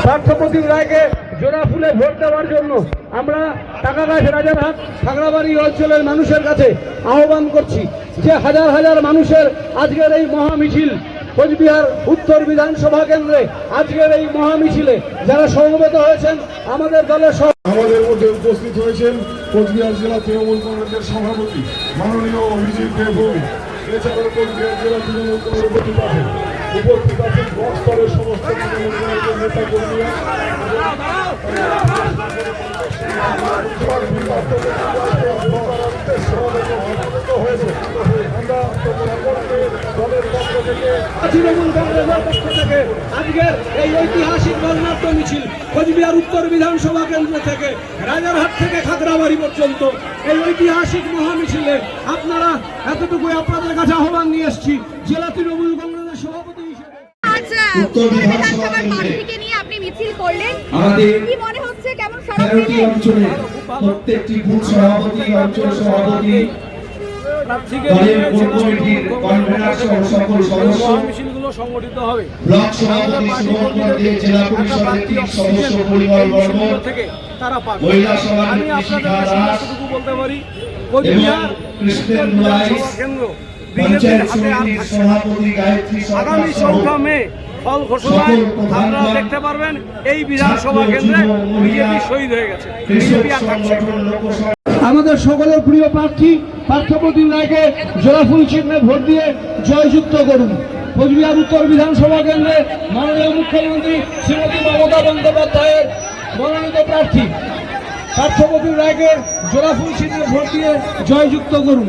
পার্থপ্রতিম রায়কে জোড়া ফুলে ভোট দেওয়ার জন্য আমরা টাকাগাছ রাজারহাট খাগড়াবাড়ি অঞ্চলের মানুষের কাছে আহ্বান করছি যে হাজার হাজার মানুষের আজকের এই মহামিছিল কোচবিহার উত্তর বিধানসভা কেন্দ্রে আজকের এই মহামিছিলে যারা সমবেত হয়েছেন আমাদের দলের আমাদের মধ্যে উপস্থিত হয়েছেন কোচবিহার জেলা তৃণমূল কংগ্রেসের সভাপতি মাননীয় অভিজিৎ দেবভৌমিক, এছাড়াও কোচবিহার জেলা তৃণমূল কংগ্রেস উপস্থিত আছেন ব্লক স্তরের সমস্ত তৃণমূল কংগ্রেসের নেতা কর্মীরা। তৃণমূল কংগ্রেসের পক্ষ থেকে আজকের এই ঐতিহাসিক বর্ণাঢ্য মিছিল কোচবিহার উত্তর বিধানসভা কেন্দ্র থেকে রাজারহাট থেকে খাগড়াবাড়ি পর্যন্ত এই ঐতিহাসিক মহামিছিলে আপনারা এতটুকুই আপনাদের কাছে আহ্বান নিয়ে এসেছি জেলা তৃণমূল কংগ্রেসের সভাপতি হিসেবে। প্রত্যেকটি বুথ সভাপতি, অঞ্চল সভাপতি, দলের কোর কমিটির কনভেনর সহ সকল সদস্য, সংগঠিত হবে ব্লক সভাপতি, শুভঙ্কর জেলা পরিষদের 3 সদস্য পরিবারবর্গ, মহিলা সভাপতি শিখা দাস বলতে পারি এবং কৃষ্ণের মুলাইস, পঞ্চায়েত সমিতির সভাপতি গায়ত্রী আগামী 14 মে ফল ঘোষণায় আপনারা দেখতে পারবেন এই বিধানসভা কেন্দ্রে বিজেপি শহীদ হয়ে গেছে। আমাদের সকলের প্রিয় প্রার্থী পার্থপ্রতিম রায়কে জোড়াফুল চিহ্নে ভোট দিয়ে জয়যুক্ত করুন। কোচবিহার উত্তর বিধানসভা কেন্দ্রে মাননীয় মুখ্যমন্ত্রী শ্রীমতী মমতা বন্দ্যোপাধ্যায়ের মনোনীত প্রার্থী পার্থপ্রতিম রায়কে জোড়াফুল চিহ্নে ভোট দিয়ে জয়যুক্ত করুন।